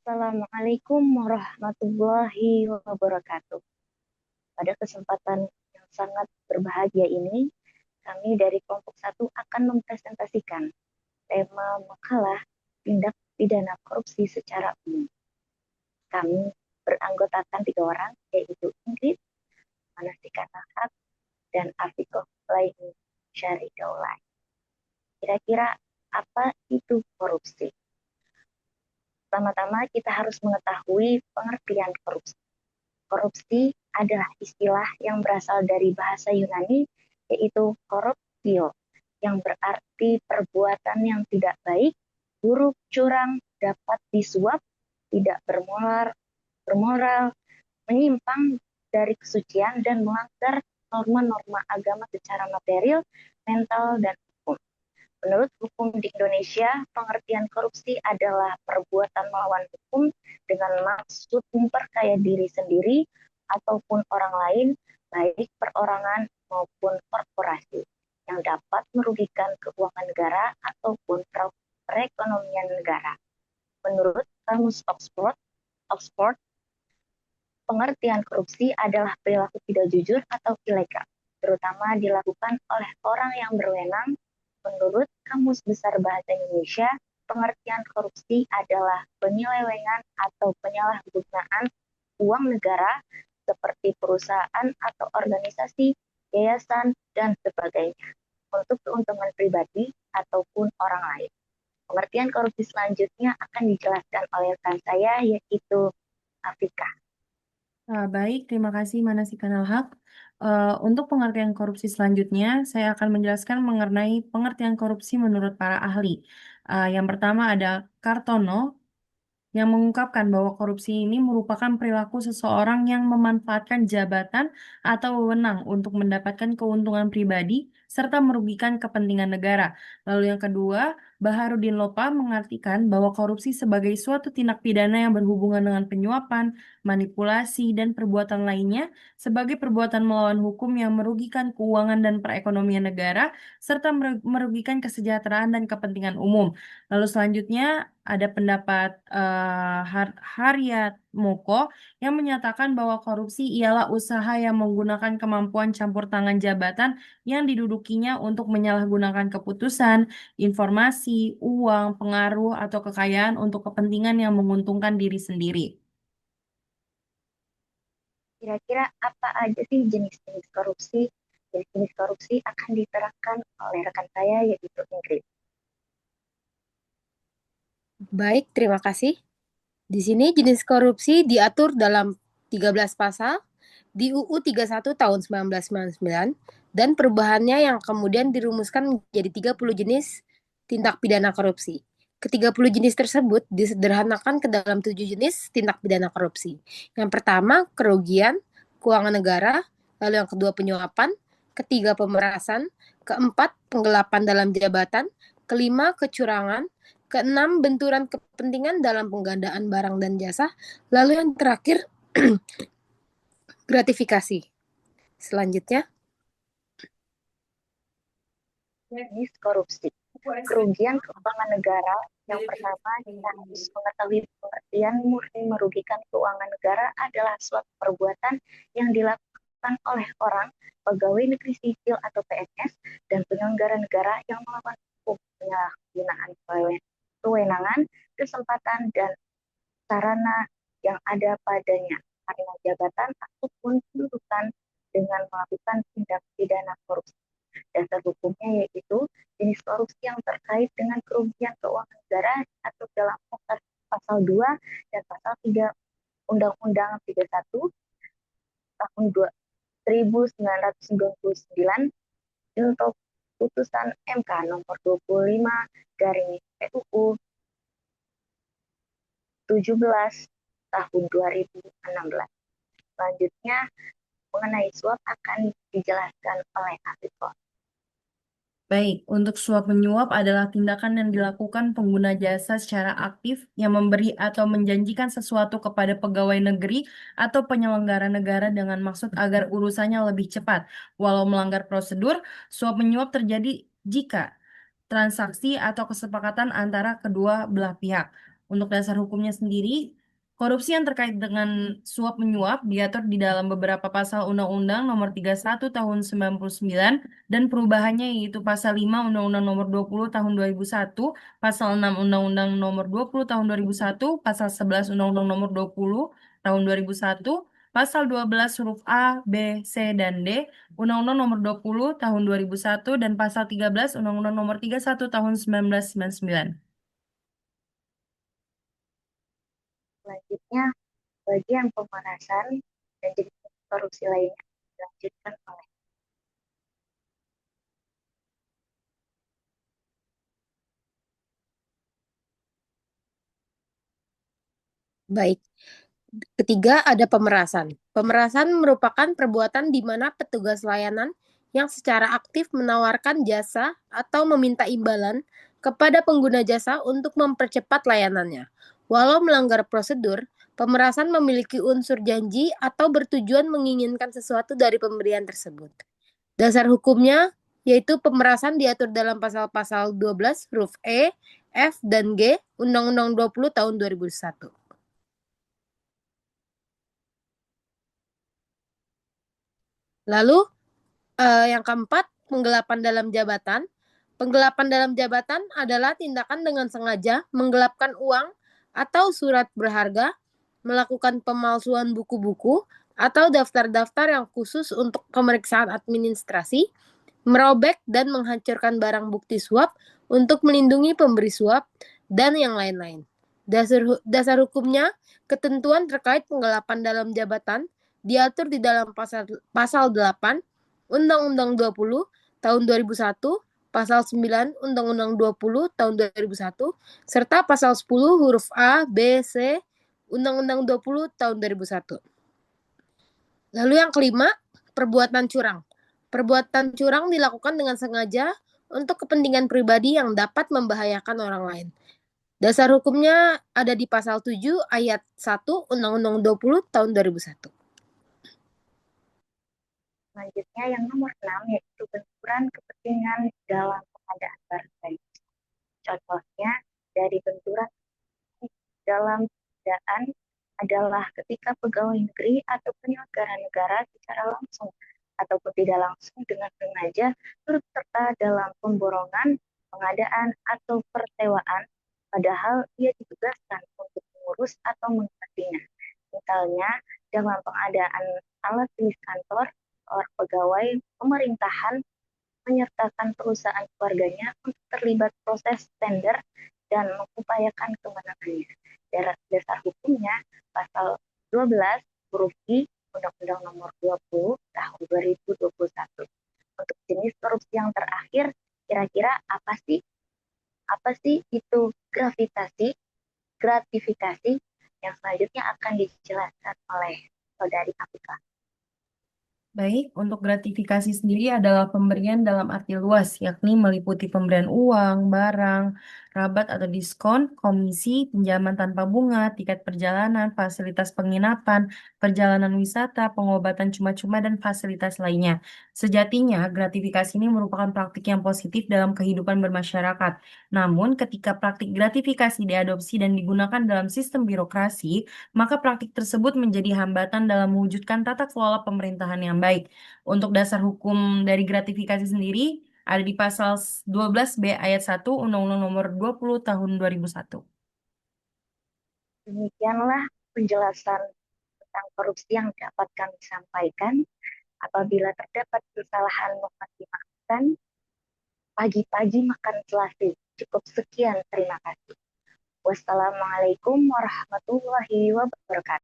Assalamualaikum warahmatullahi wabarakatuh. Pada kesempatan yang sangat berbahagia ini, kami dari kelompok satu akan mempresentasikan tema makalah tindak pidana korupsi secara umum. Kami beranggotakan 3 orang, yaitu Ingrid, Manasika Nahat, dan Afikoh Laini Syari Daulay. Kira-kira apa itu korupsi? Pertama-tama kita harus mengetahui pengertian korupsi. Korupsi adalah istilah yang berasal dari bahasa Yunani, yaitu koruptio, yang berarti perbuatan yang tidak baik, buruk, curang, dapat disuap, tidak bermoral, menyimpang dari kesucian, dan melanggar norma-norma agama secara material, mental, dan hukum. Menurut hukum di Indonesia, pengertian korupsi adalah perbuatan melawan hukum dengan maksud memperkaya diri sendiri ataupun orang lain, baik perorangan maupun korporasi, yang dapat merugikan keuangan negara ataupun perekonomian negara. Menurut Kamus Oxford, pengertian korupsi adalah perilaku tidak jujur atau ilegal, terutama dilakukan oleh orang yang berwenang. Menurut Kamus Besar Bahasa Indonesia, pengertian korupsi adalah penyelewengan atau penyalahgunaan uang negara seperti perusahaan atau organisasi, yayasan, dan sebagainya untuk keuntungan pribadi ataupun orang lain. Pengertian korupsi selanjutnya akan dijelaskan oleh rekan saya, yaitu Afika. Baik, terima kasih Manasika Nalhaq. Untuk pengertian korupsi selanjutnya, saya akan menjelaskan mengenai pengertian korupsi menurut para ahli. Yang pertama ada Kartono, yang mengungkapkan bahwa korupsi ini merupakan perilaku seseorang yang memanfaatkan jabatan atau wewenang untuk mendapatkan keuntungan pribadi serta merugikan kepentingan negara. Lalu yang kedua, Baharudin Lopa mengartikan bahwa korupsi sebagai suatu tindak pidana yang berhubungan dengan penyuapan, manipulasi, dan perbuatan lainnya sebagai perbuatan melawan hukum yang merugikan keuangan dan perekonomian negara serta merugikan kesejahteraan dan kepentingan umum. Lalu selanjutnya ada pendapat Haryat Moko yang menyatakan bahwa korupsi ialah usaha yang menggunakan kemampuan campur tangan jabatan yang didudukinya untuk menyalahgunakan keputusan, informasi, uang, pengaruh, atau kekayaan untuk kepentingan yang menguntungkan diri sendiri. Kira-kira apa aja sih jenis-jenis korupsi? Jenis-jenis korupsi akan diterangkan oleh rekan saya, yaitu Ingrid. Baik, terima kasih. Di sini jenis korupsi diatur dalam 13 pasal di UU 31 tahun 1999 dan perubahannya yang kemudian dirumuskan menjadi 30 jenis tindak pidana korupsi. Ke-30 jenis tersebut disederhanakan ke dalam 7 jenis tindak pidana korupsi. Yang pertama, kerugian keuangan negara, lalu yang kedua penyuapan, ketiga pemerasan, keempat penggelapan dalam jabatan, kelima kecurangan, keenam benturan kepentingan dalam penggandaan barang dan jasa, lalu yang terakhir gratifikasi. Selanjutnya, Jenis korupsi. Kerugian keuangan negara. Yang pertama, kita harus mengetahui pengertian murni merugikan keuangan negara adalah suatu perbuatan yang dilakukan oleh orang, pegawai negeri sipil atau PNS, dan penyelenggara negara yang melakukan hukum penyalahgunaan kewenangan, kesempatan, dan sarana yang ada padanya karena jabatan ataupun kedudukan dengan melakukan tindak pidana korupsi. Dasar hukumnya yaitu jenis korupsi yang terkait dengan kerugian keuangan negara atau dalam pasal 2 dan pasal 3 Undang-Undang 31 tahun 1999 untuk putusan MK nomor 25 garing PUU 17 tahun 2016. Selanjutnya mengenai suap akan dijelaskan oleh Afifah. Baik, untuk suap menyuap adalah tindakan yang dilakukan pengguna jasa secara aktif yang memberi atau menjanjikan sesuatu kepada pegawai negeri atau penyelenggara negara dengan maksud agar urusannya lebih cepat. Walau melanggar prosedur, suap menyuap terjadi jika transaksi atau kesepakatan antara kedua belah pihak. Untuk dasar hukumnya sendiri, Korupsi yang terkait dengan suap menyuap diatur di dalam beberapa pasal Undang-Undang Nomor 31 Tahun 99 dan perubahannya yaitu pasal 5 Undang-Undang Nomor 20 Tahun 2001, pasal 6 Undang-Undang Nomor 20 Tahun 2001, pasal 11 Undang-Undang Nomor 20 Tahun 2001, pasal 12 huruf A, B, C, dan D, Undang-Undang Nomor 20 Tahun 2001, dan pasal 13 Undang-Undang Nomor 31 Tahun 1999. Selanjutnya, bagian pemerasan dan jenis korupsi lainnya dilanjutkan oleh Baik. Ketiga, ada pemerasan. Pemerasan merupakan perbuatan di mana petugas layanan yang secara aktif menawarkan jasa atau meminta imbalan kepada pengguna jasa untuk mempercepat layanannya. Walau melanggar prosedur, pemerasan memiliki unsur janji atau bertujuan menginginkan sesuatu dari pemberian tersebut. Dasar hukumnya yaitu pemerasan diatur dalam pasal-pasal 12 huruf E, F, dan G Undang-Undang 20 tahun 2001. Lalu yang keempat, penggelapan dalam jabatan. Penggelapan dalam jabatan adalah tindakan dengan sengaja menggelapkan uang atau surat berharga, melakukan pemalsuan buku-buku atau daftar-daftar yang khusus untuk pemeriksaan administrasi, merobek dan menghancurkan barang bukti suap untuk melindungi pemberi suap, dan yang lain-lain. Dasar hukumnya, ketentuan terkait penggelapan dalam jabatan diatur di dalam pasal 8 Undang-Undang 20 tahun 2001, pasal 9 Undang-Undang 20 tahun 2001, serta pasal 10 huruf A, B, C Undang-Undang 20 tahun 2001. Lalu yang kelima, perbuatan curang. Perbuatan curang dilakukan dengan sengaja untuk kepentingan pribadi yang dapat membahayakan orang lain. Dasar hukumnya ada di pasal 7 ayat 1 Undang-Undang 20 tahun 2001. selanjutnya yang nomor 6 yaitu benturan kepentingan dalam pengadaan barang dan jasa. Contohnya dari benturan dalam pengadaan adalah ketika pegawai negeri atau penyelenggara negara secara langsung ataupun tidak langsung dengan sengaja turut serta dalam pemborongan, pengadaan, atau persewaan, padahal ia ditugaskan untuk mengurus atau menggantinya. Misalnya, dalam pengadaan alat tulis kantor, seorang pegawai pemerintahan menyertakan perusahaan keluarganya untuk terlibat proses tender dan mengupayakan kemenangannya. Dasar hukumnya pasal 12 huruf I Undang-Undang Nomor 20 tahun 2021. Untuk jenis korupsi yang terakhir, kira-kira apa sih? Apa sih itu gratifikasi yang selanjutnya akan dijelaskan oleh Saudari Afika. Baik, untuk gratifikasi sendiri adalah pemberian dalam arti luas, yakni meliputi pemberian uang, barang, rabat atau diskon, komisi, pinjaman tanpa bunga, tiket perjalanan, fasilitas penginapan, perjalanan wisata, pengobatan cuma-cuma, dan fasilitas lainnya. Sejatinya, gratifikasi ini merupakan praktik yang positif dalam kehidupan bermasyarakat. Namun, ketika praktik gratifikasi diadopsi dan digunakan dalam sistem birokrasi, maka praktik tersebut menjadi hambatan dalam mewujudkan tata kelola pemerintahan yang baik. Untuk dasar hukum dari gratifikasi sendiri ada di pasal 12B ayat 1 Undang-Undang Nomor 20 Tahun 2001. Demikianlah penjelasan tentang korupsi yang dapat kami sampaikan. Apabila terdapat kesalahan mohon dimaafkan. Pagi-pagi makan selasi. Cukup sekian, terima kasih. Wassalamualaikum warahmatullahi wabarakatuh.